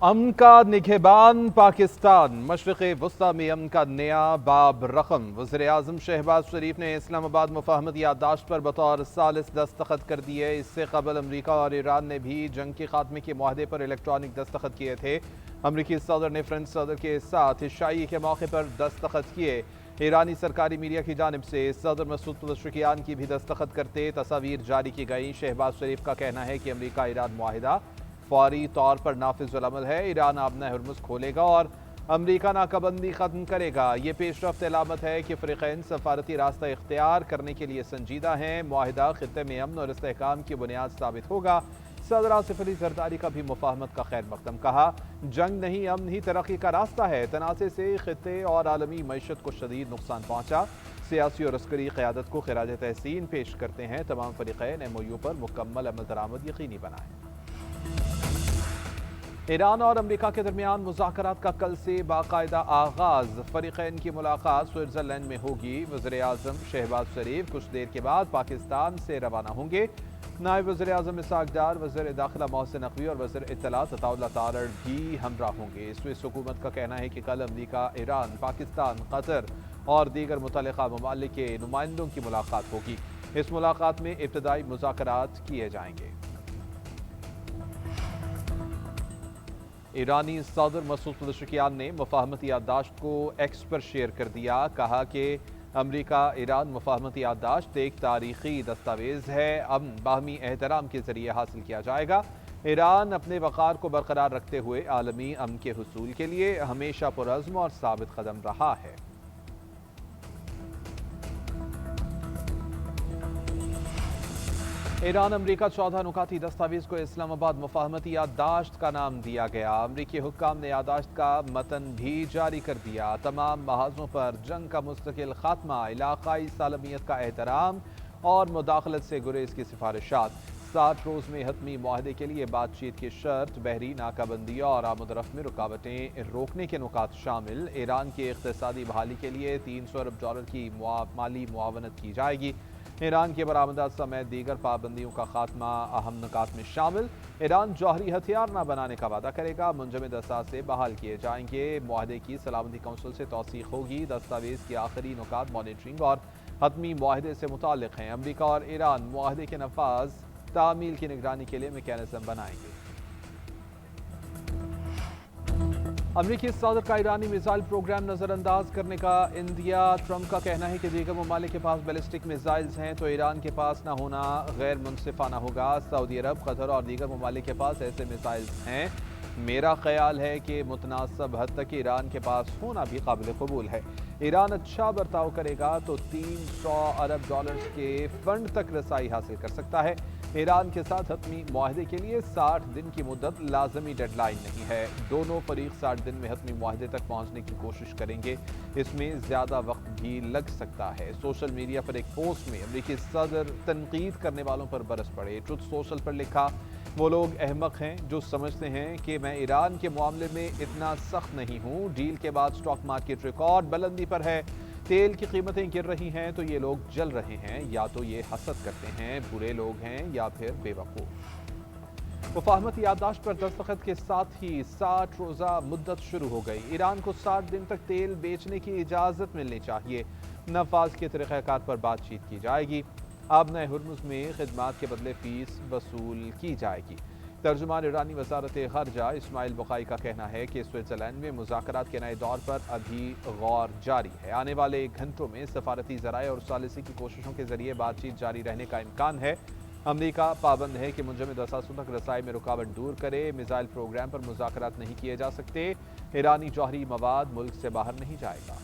अमन का निगहबान पाकिस्तान मशरिक़ वस्ता में अमन का नया बाब रकम। वज़ीर आज़म शहबाज शरीफ ने इस्लामाबाद मुफाहमत याददाश्त पर बतौर सालिस दस्तखत कर दिए। इससे कबल अमरीका और ईरान ने भी जंग के खात्मे के माहदे पर इलेक्ट्रॉनिक दस्तखत किए थे। अमरीकी सदर ने फ्रेंच सदर के साथ ईशाई के मौके पर दस्तखत किए। ईरानी सरकारी मीडिया की जानिब से सदर मसूद पज़ेश्कियान की भी दस्तखत करते तस्वीर जारी की गई। शहबाज शरीफ का कहना है कि अमरीका ईरान मुआहिदा फौरी तौर पर नाफिजुल अमल है। ईरान आबना हुर्मुज़ खोलेगा और अमरीका नाकाबंदी ख़त्म करेगा। ये पेशरफ्त अलामत है कि फ़रीक़ैन सफारती रास्ता इख्तियार करने के लिए संजीदा हैं। मुआहिदा ख़ित्ते में अमन और इस्तेहकाम की बुनियाद साबित होगा। सदर आसिफ अली ज़रदारी का भी मुफाहमत का खैर मकदम। कहा, जंग नहीं अमन ही तरक्की का रास्ता है। तनाज़े से ख़ित्ते और आलमी मईशत को शदीद नुकसान पहुँचा। सियासी और अस्करी क़यादत को खिराज तहसीन पेश करते हैं। तमाम फ़रीक़ैन MOU पर मुकम्मल अमल दरामद यकीनी बनाएं। ईरान और अमरीका के दरमियान मुज़ाकरात का कल से बाकायदा आगाज़। फ़रीक़ैन की मुलाकात स्विट्ज़रलैंड में होगी। वज़ीर आज़म शहबाज शरीफ कुछ देर के बाद पाकिस्तान से रवाना होंगे। नायब वज़ीर आज़म इसहाक़ डार, वज़ीर दाखिला मोहसिन नकवी और वज़ीर इत्तलात अताउल्लाह तारड़ भी हमरा होंगे। स्विस हुकूमत का कहना है कि कल अमरीका, ईरान, पाकिस्तान, कतर और दीगर मुतल्लिक़ा ममालिक के नुमाइंदों की मुलाकात होगी। इस मुलाकात में इब्तदाई मुज़ाकरात किए जाएंगे। ईरानी सदर मसूद पज़ेश्कियान ने मुफाहमत याददाश्त को एक्स पर शेयर कर दिया। कहा कि अमरीका ईरान मुफाहमत याददाश्त एक तारीखी दस्तावेज है। अमन बाहमी एहतराम के जरिए हासिल किया जाएगा। ईरान अपने वक़ार को बरकरार रखते हुए आलमी अमन के हुसूल के लिए हमेशा पुरअज़्म और साबित कदम रहा है। ईरान अमरीका 14 नुकाती दस्तावेज को इस्लामाबाद मुफाहमती याददाश्त का नाम दिया गया। अमरीकी हुक्काम ने याददाश्त का मतन भी जारी कर दिया। तमाम महाजों पर जंग का मुस्तकिल खात्मा, इलाकाई सालमियत का एहतराम और मुदाखलत से गुरेज की सिफारिशात। 60 रोज़ में हतमी मुआहदे के लिए बातचीत की शर्त, बहरी नाकाबंदी और आमदरफ्त में रुकावटें रोकने के नुकात शामिल। ईरान की इक़्तिसादी बहाली के लिए $300 अरब की माली मुआवनत की जाएगी। ईरान की बरामदात समेत दीगर पाबंदियों का खात्मा अहम नुकात में शामिल। ईरान जौहरी हथियार न बनाने का वादा करेगा। मुंजमद असासे बहाल किए जाएंगे। मुआहदे की सलामती कौंसिल से तौसीक होगी। दस्तावेज के आखिरी नुकात मॉनिटरिंग और हतमी मुआहदे से मुताल्लिक हैं। अमरीका और ईरान मुआहदे के नफाज तामील की निगरानी के लिए मैकेनिज्म बनाएंगे। अमरीकी सदर का ईरानी मिसाइल प्रोग्राम नज़रअंदाज करने का इंदिया। ट्रंप का कहना है कि दीगर ममालिक के पास बैलिस्टिक मिसाइल्स हैं तो ईरान के पास ना होना गैर मुनसिफाना होगा। सऊदी अरब, कतर और दीगर ममालिक के पास ऐसे मिसाइल्स हैं। मेरा ख्याल है कि मुतनासब हद तक ईरान के पास होना भी काबिल कबूल है। ईरान अच्छा बर्ताव करेगा तो $300 अरब के फंड तक रसाई हासिल कर सकता है। ईरान के साथ हतमी मुआहदे के लिए 60 दिन की मुद्दत लाजमी डेडलाइन नहीं है। दोनों फरीक 60 दिन में हतमी मुआहदे तक पहुंचने की कोशिश करेंगे। इसमें ज़्यादा वक्त भी लग सकता है। सोशल मीडिया पर एक पोस्ट में अमरीकी सदर तनकीद करने वालों पर बरस पड़े। ट्रुथ सोशल पर लिखा, वो लोग अहमक हैं जो समझते हैं कि मैं ईरान के मामले में इतना सख्त नहीं हूँ। डील के बाद स्टॉक मार्केट रिकॉर्ड बुलंदी पर है। तेल की कीमतें गिर रही हैं तो ये लोग जल रहे हैं, या तो ये हसद करते हैं, बुरे लोग हैं, या फिर बेवकूफ़। मुफाहमत याददाश्त पर दस्तखत के साथ ही 60 रोज़ा मुद्दत शुरू हो गई। ईरान को 60 दिन तक तेल बेचने की इजाज़त मिलनी चाहिए। नफाज के तरीक़ाकार पर बातचीत की जाएगी। आबना हुर्मुज़ में खिदमात के बदले फ़ीस वसूल की जाएगी। तर्जुमान ईरानी वज़ारत ख़ारजा इस्माइल बुखारी का कहना है कि स्विट्ज़रलैंड में मुज़ाकरात के नए दौर पर अभी गौर जारी है। आने वाले घंटों में सफारती ज़राए और सालिसी की कोशिशों के जरिए बातचीत जारी रहने का इम्कान है। अमरीका पाबंद है कि मुंजमद असासों तक रसाई में रुकावट दूर करे। मिसाइल प्रोग्राम पर मुज़ाकरात नहीं किए जा सकते। ईरानी जौहरी मवाद मुल्क से बाहर नहीं जाएगा।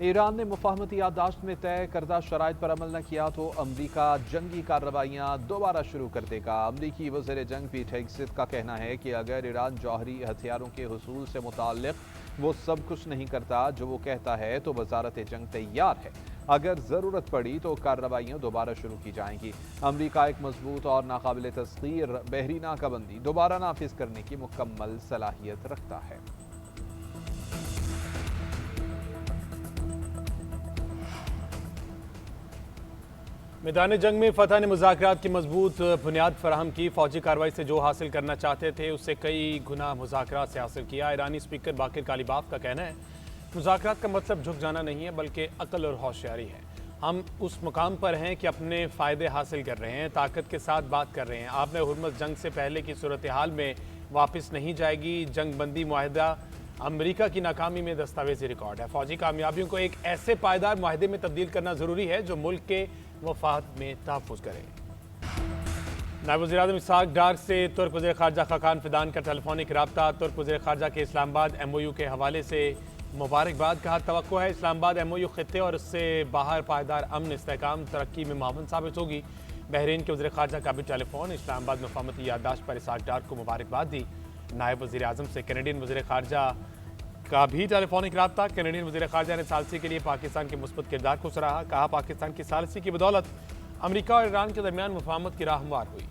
ईरान ने मुफाहमती याददाश्त में तय करदा शराइत पर अमल न किया तो अमरीका जंगी कार्रवाइयाँ दोबारा शुरू कर देगा। अमरीकी वज़ीर जंग पीट हेगसेथ का कहना है कि अगर ईरान जौहरी हथियारों के हुसूल से मुताल्लिक़ वो सब कुछ नहीं करता जो वो कहता है तो वज़ारत जंग तैयार है। अगर ज़रूरत पड़ी तो कार्रवाइयाँ दोबारा शुरू की जाएंगी। अमरीका एक मजबूत और नाकाबिल तस्खीर बहरी नाकाबंदी दोबारा नाफिज करने की मुकम्मल सलाहियत रखता है। मैदान जंग में फतह ने मुज़ाकरात की मजबूत बुनियाद फराहम की। फौजी कार्रवाई से जो हासिल करना चाहते थे उससे कई गुना मुज़ाकरात से हासिल किया। ईरानी स्पीकर बाकिर कालीबाफ का कहना है मुज़ाकरात का मतलब झुक जाना नहीं है बल्कि अक्ल और होशियारी है। हम उस मुकाम पर हैं कि अपने फ़ायदे हासिल कर रहे हैं, ताकत के साथ बात कर रहे हैं। आपने हुर्मुज़ जंग से पहले की सूरत हाल में वापस नहीं जाएगी। जंग बंदी मुआहदा अमेरिका की नाकामी में दस्तावेजी रिकॉर्ड है। फौजी कामयाबियों को एक ऐसे पायदार मुआहदे में तब्दील करना ज़रूरी है जो मुल्क के मफाद में तहफ़्फ़ुज़ करे। नायब वज़ीर-ए-आज़म इसहाक़ डार से तुर्क वज़ीर ख़ारजा खाकान फ़िदान का टेलीफोनिक रब्ता। तुर्क वज़ीर ख़ारजा के इस्लामाबाद MOU के हवाले से मुबारकबाद। कहा तवक्को है इस्लामाबाद MOU ख़ित्ते और उससे बाहर पायदार अमन इस्तेहकाम तरक्की में मावन साबित होगी। बहरीन के वज़ीर ख़ारजा का भी टेलीफोन। इस्लामाबाद मफ़ाहमती याददाश्त पर इसहाक़ डार को मुबारकबाद दी। नायब वज़ीर-ए-आज़म से कैनेडियन वज़ीर ख़ारजा का भी टेलीफोनिक रब्ता। कैनेडियन वज़ीर ख़ारजा ने सालसी के लिए पाकिस्तान के मुस्बत किरदार को सराहा। कहा पाकिस्तान की सालसी की बदौलत अमेरिका और ईरान के दरमियान मुफाहमत की राह हमवार हुई।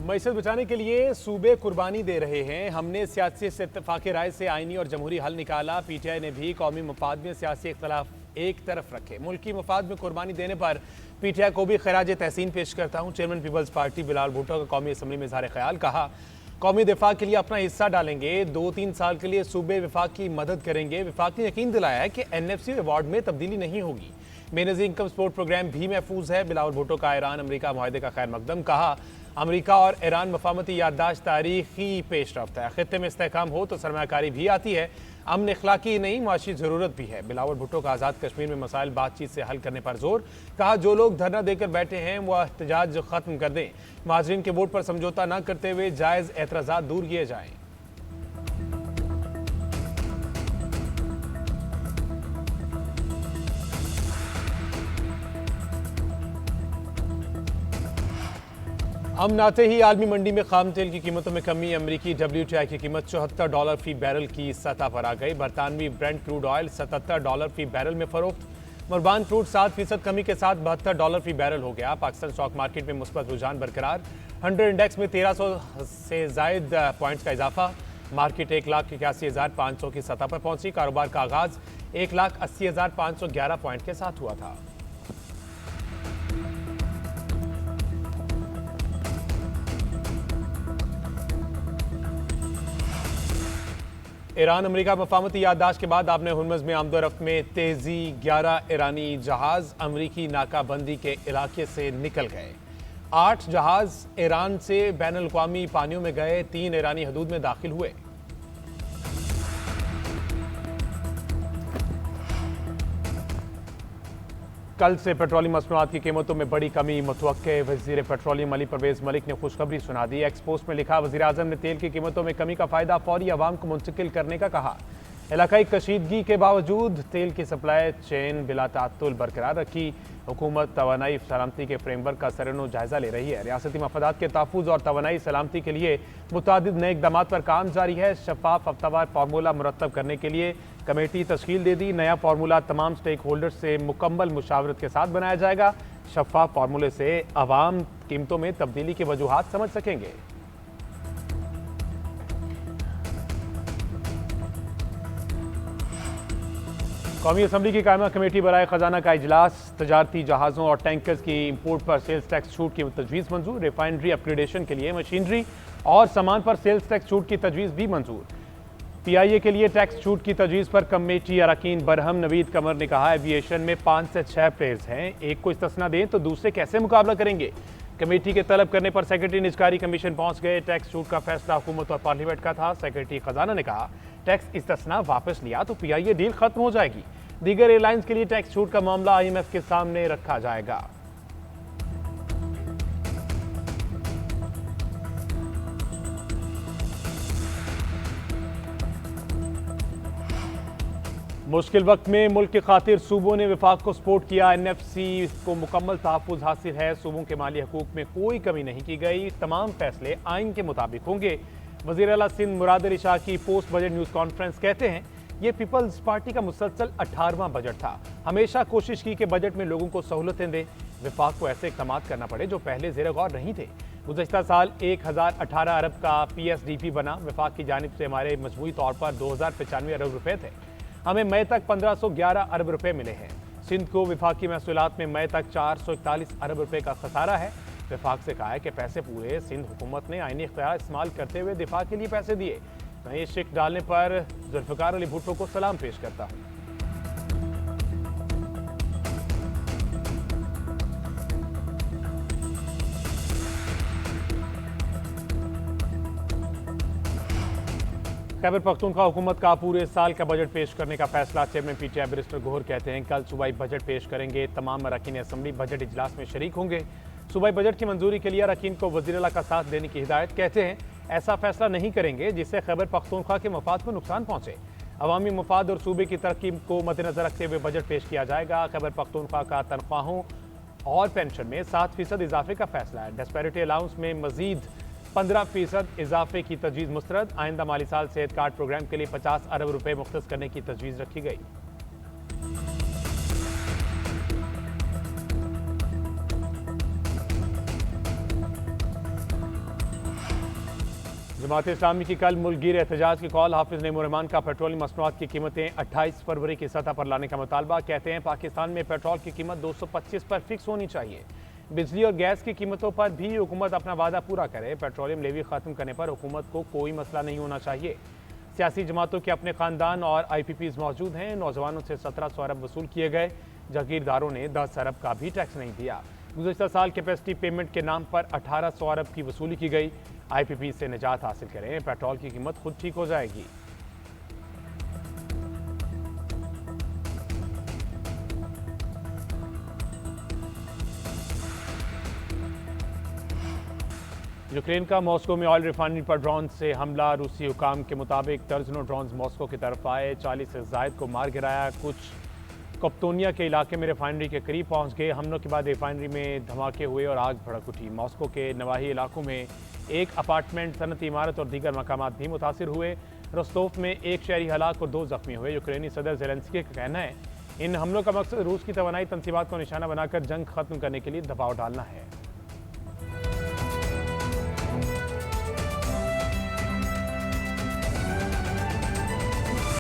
मईशत बचाने के लिए सूबे कुर्बानी दे रहे हैं। हमने सियासी इत्तेफाक राय से आइनी और जमहूरी हल निकाला। PTI ने भी कौमी मफाद में सियासी इख्तलाफ एक तरफ रखे। मुल्की मफाद में कुर्बानी देने पर PTI को भी खराज तहसीन पेश करता हूँ। Chairman peoples party Bilawal Bhutto का कौमी असम्बली में इज़हार ख्याल। कहा कौमी दिफा के लिए अपना हिस्सा डालेंगे। 2-3 साल के लिए सूबे विफाक की मदद करेंगे। विफाक ने यकीन दिलाया है कि NFC अवार्ड में तब्दीली नहीं होगी। बेनज़ीर इनकम सपोर्ट प्रोग्राम भी महफूज है। बिलावल भुट्टो का ईरान अमेरिका मुआहदे का खैर मकदम। कहा अमेरिका और ईरान मफाहमती याददाश्त तारीखी पेशरफ्त है। खित्ते में इस्तेहकाम हो तो सरमायाकारी भी आती है। अमन इखलाकी नहीं मुआशी ज़रूरत भी है। बिलावल भुट्टो का आज़ाद कश्मीर में मसाइल बातचीत से हल करने पर जोर। कहा जो लोग धरना देकर बैठे हैं वह एहतजाज ख़त्म कर दें। महाजरीन के वोट पर समझौता न करते हुए जायज़ एतराज़ात दूर किए जाएँ। अमन आते ही आलमी मंडी में खाम तेल की कीमतों में कमी। अमरीकी WTI की कीमत $74 फी बैरल की सतह पर आ गई। बरतानवी ब्रेंट क्रूड ऑयल $77 फी बैरल में फरोख्त। मुर्बान क्रूड 7% कमी के साथ $72 फी बैरल हो गया। पाकिस्तान स्टॉक मार्केट में मुस्बत रुझान बरकरार। 100 इंडेक्स में 1300 से जायद पॉइंट्स का इजाफा। मार्केट 1,81,500 की सतह पर पहुंची। कारोबार का आगाज 1,80,511 पॉइंट के साथ हुआ था। ईरान अमेरिका मफाहमती याददाश्त के बाद आपने हुर्मुज़ में आमदोरफ्त में तेजी। 11 ईरानी जहाज अमरीकी नाकाबंदी के इलाके से निकल गए। 8 जहाज ईरान से बैनुल अक़वामी पानियों में गए। 3 ईरानी हदूद में दाखिल हुए। कल से पेट्रोलियम मसनूआत की कीमतों में बड़ी कमी मुतवक्के। वज़ीर पेट्रोलियम अली परवेज़ मलिक ने खुशखबरी सुना दी। एक्सपोस्ट में लिखा वज़ीर आज़म ने तेल की कीमतों में कमी का फ़ायदा फौरी अवाम को मुंतकिल करने का कहा। इलाकाई कशीदगी के बावजूद तेल की सप्लाई चेन बिला तात्तुल बरकरार रखी। हुकूमत तवानाई सलामती के फ्रेमवर्क का सरनो जायजा ले रही है। रियासती मफादात के तहफ़्फ़ुज़ और तवानाई सलामती के लिए मुतादिद नए इक़दामात पर काम जारी है। शफाफ हफ्तावार फार्मूला मुरतब करने के लिए कमेटी तश्कील दे दी। नया फार्मूला तमाम स्टेक होल्डर्स से मुकम्मल मुशावरत के साथ बनाया जाएगा। शफाफ फार्मूले से अवाम कीमतों में तब्दीली की वजूहात समझ सकेंगे। कौमी असम्बली की कायमा कमेटी बराए खजाना का इजलास। तजारती जहाज़ों और टैंकर्स की इंपोर्ट पर सेल्स टैक्स छूट की तजवीज़ मंजूर। रिफाइनरी अपग्रेडेशन के लिए मशीनरी और सामान पर सेल्स टैक्स छूट की तजवीज़ भी मंजूर। PIA के लिए टैक्स छूट की तजवीज़ पर कमेटी अरकान बरहम नवीद कमर ने कहा एविएशन में 5 से 6 प्लेयर्स हैं, एक को इस्तिस्ना दें तो दूसरे कैसे मुकाबला करेंगे। कमेटी के तलब करने पर सेक्रेटरी निजकारी कमीशन पहुंच गए। टैक्स छूट का फैसला हुकूमत और पार्लियामेंट का था। सेक्रेटरी खजाना ने कहा टैक्स इस्तिस्ना वापस लिया तो PIA डील खत्म हो जाएगी। दीगर एयरलाइंस के लिए टैक्स छूट का मामला IMF के सामने रखा जाएगा। मुश्किल वक्त में मुल्क की खातिर सूबों ने विफाक को सपोर्ट किया। NFC को मुकम्मल तहफ़्फ़ुज़ हासिल है। सूबों के माली हकूक में कोई कमी नहीं की गई। तमाम फैसले आइन के मुताबिक होंगे। वज़ीर आला सिंध मुराद अली शाह की पोस्ट बजट न्यूज़ कॉन्फ्रेंस कहते हैं ये पीपल्स पार्टी का मुसलसल 18वां बजट था। हमेशा कोशिश की कि बजट में लोगों को सहूलतें दें। विफाक को ऐसे इक़दाम करना पड़े जो पहले ज़ेर गौर नहीं थे। गुज़श्ता साल 1018 अरब का PSDP बना। विफाक की जानिब से हमारे मजमूई तौर पर 2095 अरब रुपए थे। हमें मई तक 1511 अरब रुपए मिले हैं। सिंध को विफाकी महसूलात में मई तक 441 अरब रुपए का खसारा है। विफाक से कहा है कि पैसे पूरे सिंध हुकूमत ने आईनी इख्तियार इस्तेमाल करते हुए दिफा के लिए पैसे दिए। मैं ये शिक डालने पर जुल्फिकार अली भुट्टो को सलाम पेश करता हूँ। खैबर पख्तूनख्वा हुकूमत का पूरे साल का बजट पेश करने का फैसला। चेयरमैन पीटीआई बैरिस्टर गोहर कहते हैं कल सूबाई बजट पेश करेंगे। तमाम अरकान असम्बली बजट इजलास में शरीक होंगे। सूबाई बजट की मंजूरी के लिए अरकान को वज़ीर-ए-आला का साथ देने की हिदायत। कहते हैं ऐसा फैसला नहीं करेंगे जिससे खैबर पख्तूनख्वा के मफाद को नुकसान पहुंचे। अवामी मफाद और सूबे की तरक्की को मद्देनजर रखते हुए बजट पेश किया जाएगा। खैबर पख्तूनख्वा का तनख्वाहों और पेंशन में 7% इजाफे का फैसला है। डिस्पैरिटी अलाउंस में मजीद 15% इजाफे की तजवीज़ मुस्तरद। आइंदा माली साल सेहत कार्ड प्रोग्राम के लिए 50 अरब रुपए मुख्तस करने की तजवीज़ रखी गई। जमात इस्लामी की कल मुल्कगीर एहतजाज की कॉल। हाफिज नईमुर-रहमान का पेट्रोलियम मसनूआत की कीमतें 28 फरवरी की सतह पर लाने का मुतालबा। कहते हैं पाकिस्तान में पेट्रोल की कीमत 225 पर फिक्स होनी चाहिए। बिजली और गैस की कीमतों पर भी हुकूमत अपना वादा पूरा करे। पेट्रोलियम लेवी खत्म करने पर हुकूमत को कोई मसला नहीं होना चाहिए। सियासी जमातों के अपने खानदान और IPPs मौजूद हैं। नौजवानों से 1700 अरब वसूल किए गए। जागीरदारों ने 10 अरब का भी टैक्स नहीं दिया। गुज़श्ता साल कैपेसिटी पेमेंट के नाम पर 1800 अरब की वसूली की गई। IPP से निजात हासिल करें, पेट्रोल की कीमत खुद ठीक हो जाएगी। यूक्रेन का मॉस्को में ऑयल रिफाइनरी पर ड्रोन से हमला। रूसी हुकाम के मुताबिक दर्जनों ड्रोन मॉस्को की तरफ आए। 40 से ज़ायद को मार गिराया। कुछ कप्तोनिया के इलाके में रिफाइनरी के करीब पहुंच गए। हमलों के बाद रिफाइनरी में धमाके हुए और आग भड़क उठी। मॉस्को के नवाही इलाकों में एक अपार्टमेंट, सनती इमारत और दीगर मकामात भी मुतासिर हुए। रोस्तोफ में एक शहरी हलाक और 2 जख्मी हुए। यूक्रेनी सदर ज़ेलेंस्की का कहना है इन हमलों का मकसद रूस की तवानाई तनसीबात को निशाना बनाकर जंग खत्म करने के लिए दबाव डालना है।